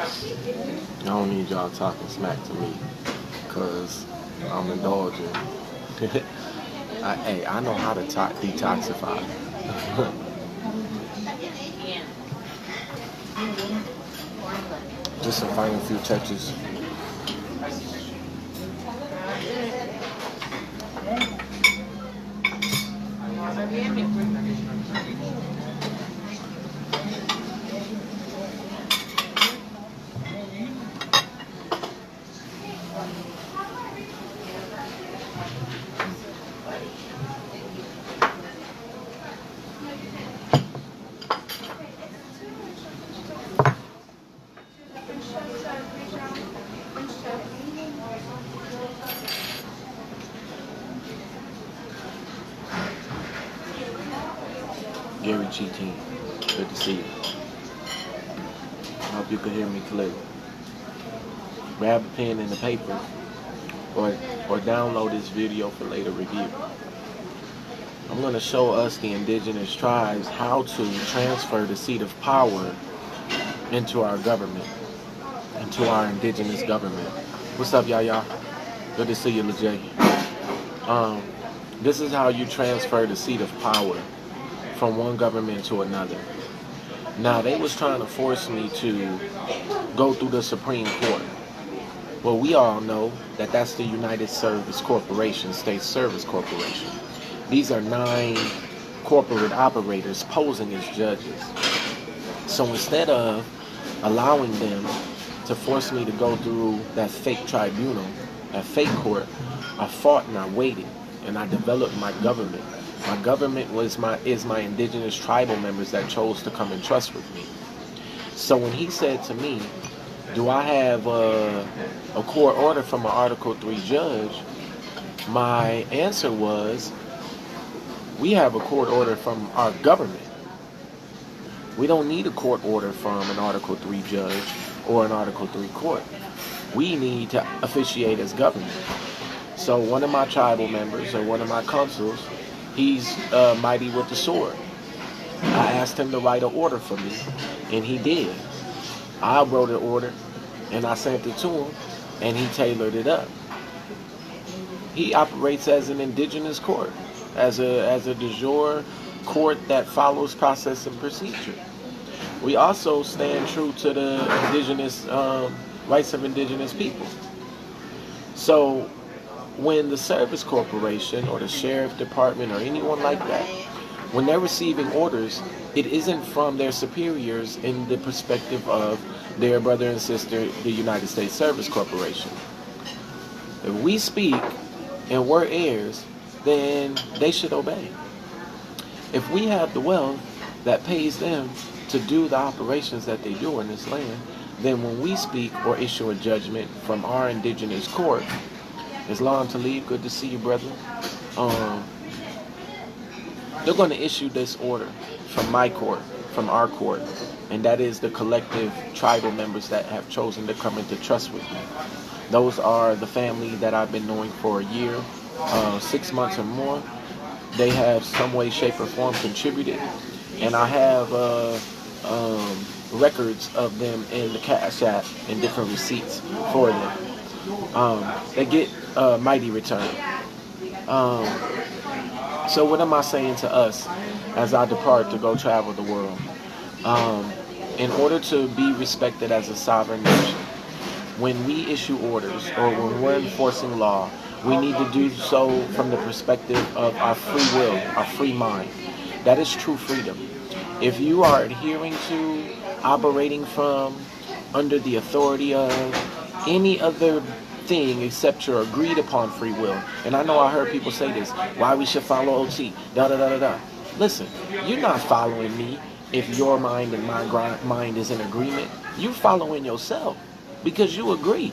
I don't need y'all talking smack to me, cause I'm indulging. I know how to detoxify. Just some final few touches. Gary Cheating, good to see you. I hope you can hear me clearly. Grab a pen and a paper, or download this video for later review. I'm going to show us, the indigenous tribes, how to transfer the seat of power into our government, into our indigenous government. What's up, y'all? Good to see you, LeJay. This is how you transfer the seat of power from one government to another. Now, they was trying to force me to go through the Supreme Court. Well, we all know that that's the United Service Corporation, State Service Corporation. These are 9 corporate operators posing as judges. So instead of allowing them to force me to go through that fake tribunal, that fake court, I fought and I waited, and I developed my government. My government is my indigenous tribal members that chose to come and trust with me. So when he said to me, do I have a court order from an Article 3 judge? My answer was, we have a court order from our government. We don't need a court order from an Article 3 judge or an Article 3 court. We need to officiate as government. So one of my tribal members, or one of my consuls, he's mighty with the sword. I asked him to write an order for me, and he did. I wrote an order, and I sent it to him, and he tailored it up. He operates as an indigenous court, as a de jure court that follows process and procedure. We also stand true to the indigenous rights of indigenous people. So when the Service Corporation or the Sheriff Department or anyone like that, when they're receiving orders, it isn't from their superiors in the perspective of their brother and sister, the United States Service Corporation. If we speak and we're heirs, then they should obey. If we have the wealth that pays them to do the operations that they do in this land, then when we speak or issue a judgment from our indigenous court, Islam Talib, good to see you, brother. They're going to issue this order from my court, from our court, and that is the collective tribal members that have chosen to come into trust with me. Those are the family that I've been knowing for a year, 6 months or more. They have some way, shape, or form contributed, and I have records of them in the Cash App and different receipts for them. They get mighty return. So what am I saying to us as I depart to go travel the world? In order to be respected as a sovereign nation, when we issue orders or when we're enforcing law, we need to do so from the perspective of our free will, our free mind. That is true freedom. If you are adhering to, operating from, under the authority of any other thing except your agreed upon free will, and I know I heard people say this, why we should follow OT, da-da-da-da-da. Listen, you're not following me if your mind and my mind is in agreement. You're following yourself because you agree.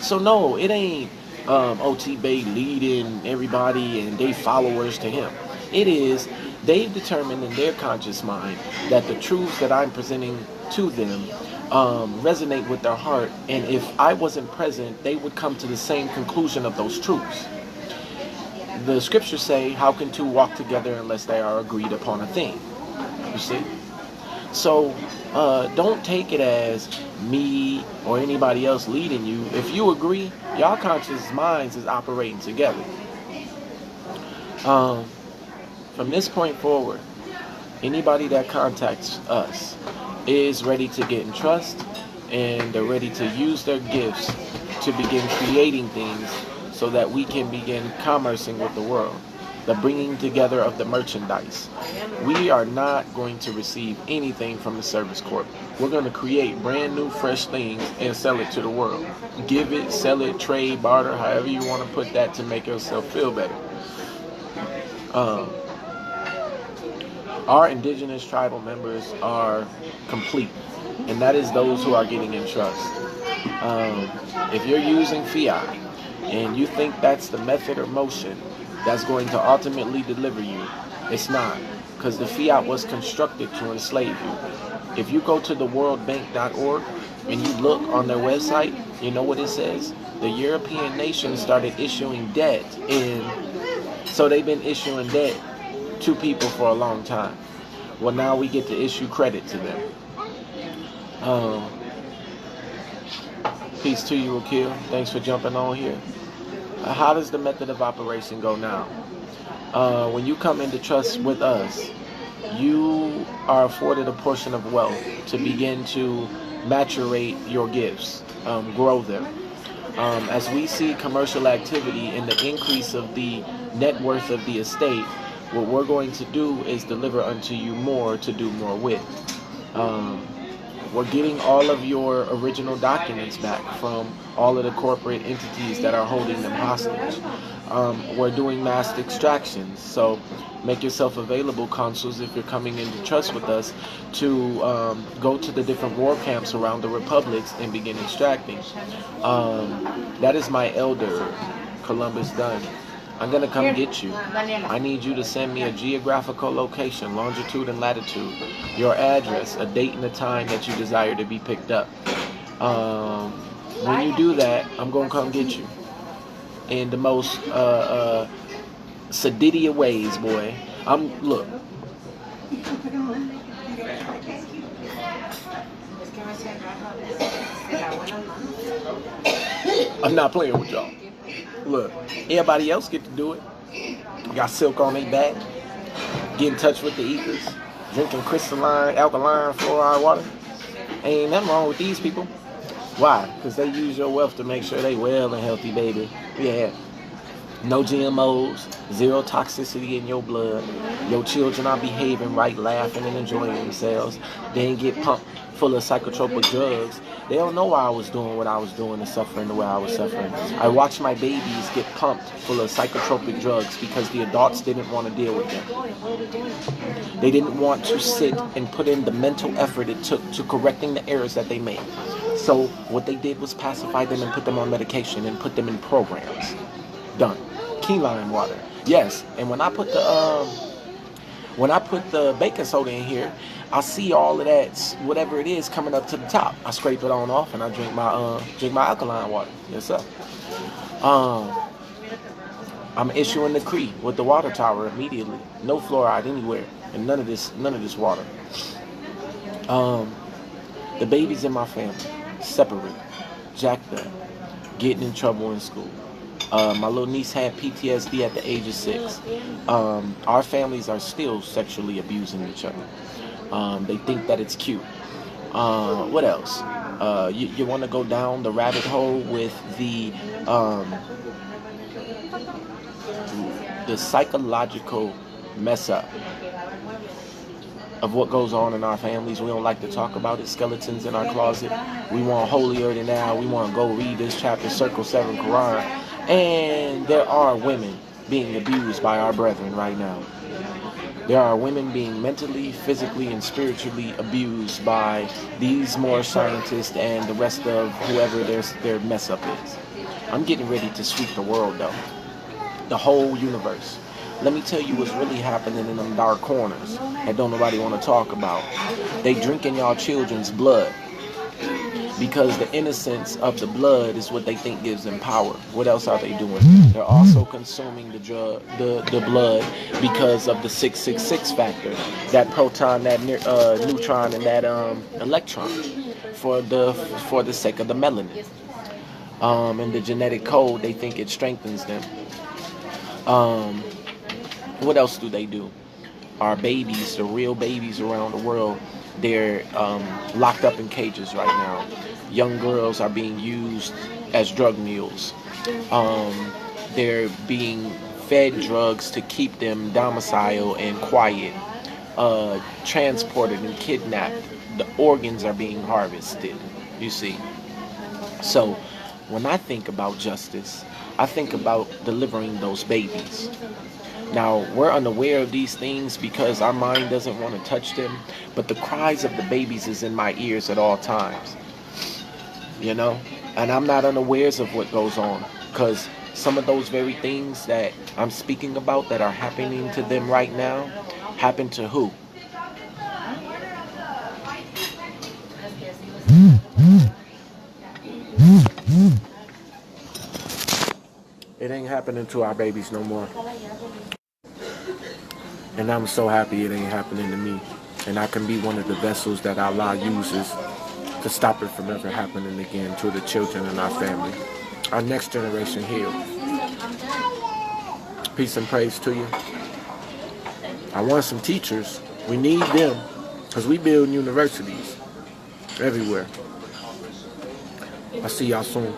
So no, it ain't OT Bay leading everybody and they followers to him. It is, they've determined in their conscious mind that the truths that I'm presenting to them resonate with their heart, and if I wasn't present, they would come to the same conclusion of those truths. The scriptures say, how can two walk together unless they are agreed upon a thing? You see? So don't take it as me or anybody else leading you. If you agree, y'all conscious minds is operating together. From this point forward, anybody that contacts us is ready to get in trust, and they're ready to use their gifts to begin creating things so that we can begin commercing with the world, the bringing together of the merchandise. We are not going to receive anything from the Service Corp. We're going to create brand new, fresh things and sell it to the world. Give it, sell it, trade, barter, however you want to put that to make yourself feel better. Our indigenous tribal members are complete, and that is those who are getting in trust. If you're using fiat and you think that's the method or motion that's going to ultimately deliver you, it's not, because the fiat was constructed to enslave you. If you go to the worldbank.org and you look on their website, you know what it says? The European nations started issuing debt, and so they've been issuing debt to people for a long time. Well, now we get to issue credit to them. Peace to you, Akil. Thanks for jumping on here. How does the method of operation go now? When you come into trust with us, you are afforded a portion of wealth to begin to maturate your gifts, grow them. As we see commercial activity and the increase of the net worth of the estate, what we're going to do is deliver unto you more to do more with. We're getting all of your original documents back from all of the corporate entities that are holding them hostage. We're doing mass extractions, so make yourself available, consuls, if you're coming into trust with us, to go to the different war camps around the republics and begin extracting. That is my elder, Columbus Dunn. I'm going to come get you. I need you to send me a geographical location, longitude and latitude, your address, a date and a time that you desire to be picked up. When you do that, I'm going to come get you. In the most seditia ways, boy. Look. I'm not playing with y'all. Look, everybody else get to do it. Got silk on their back. Get in touch with the ethers. Drinking crystalline, alkaline, fluoride water. Ain't nothing wrong with these people. Why? Because they use your wealth to make sure they well and healthy, baby. Yeah. No GMOs, zero toxicity in your blood. Your children are behaving right, laughing and enjoying themselves. They ain't get pumped full of psychotropic drugs. They don't know why I was doing what I was doing and suffering the way I was suffering. I watched my babies get pumped full of psychotropic drugs because the adults didn't want to deal with them. They didn't want to sit and put in the mental effort it took to correcting the errors that they made. So what they did was pacify them and put them on medication and put them in programs. Done. Key lime water. Yes, and when I put the baking soda in here, I see all of that, whatever it is, coming up to the top. I scrape it on off and I drink my alkaline water. Yes, sir. I'm issuing the decree with the water tower immediately. No fluoride anywhere, and none of this water. The babies in my family, separated, jacked up, getting in trouble in school. My little niece had PTSD at the age of 6. Our families are still sexually abusing each other. They think that it's cute. What else? You want to go down the rabbit hole with the psychological mess up of what goes on in our families. We don't like to talk about it. Skeletons in our closet. We want holier than thou. We want to go read this chapter, Circle 7 Quran. And there are women being abused by our brethren right now. There are women being mentally, physically, and spiritually abused by these more scientists and the rest of whoever their mess up is. I'm getting ready to sweep the world, though. The whole universe. Let me tell you what's really happening in them dark corners that don't nobody want to talk about. They drinking y'all children's blood. because the innocence of the blood is what they think gives them power. What else are they doing? They're also consuming the blood because of the 666 factor, that proton, that neutron, and that electron, for the sake of the melanin. And the genetic code, they think it strengthens them. What else do they do? Our babies, the real babies around the world, they're locked up in cages right now. Young girls are being used as drug mules. They're being fed drugs to keep them domiciled and quiet, transported and kidnapped. The organs are being harvested, you see. So when I think about justice, I think about delivering those babies. Now, we're unaware of these things because our mind doesn't want to touch them, but the cries of the babies is in my ears at all times, you know? And I'm not unawares of what goes on, because some of those very things that I'm speaking about that are happening to them right now, happen to who? It ain't happening to our babies no more. And I'm so happy it ain't happening to me. And I can be one of the vessels that Allah uses to stop it from ever happening again to the children in our family. Our next generation healed. Peace and praise to you. I want some teachers. We need them, because we build universities everywhere. I'll see y'all soon.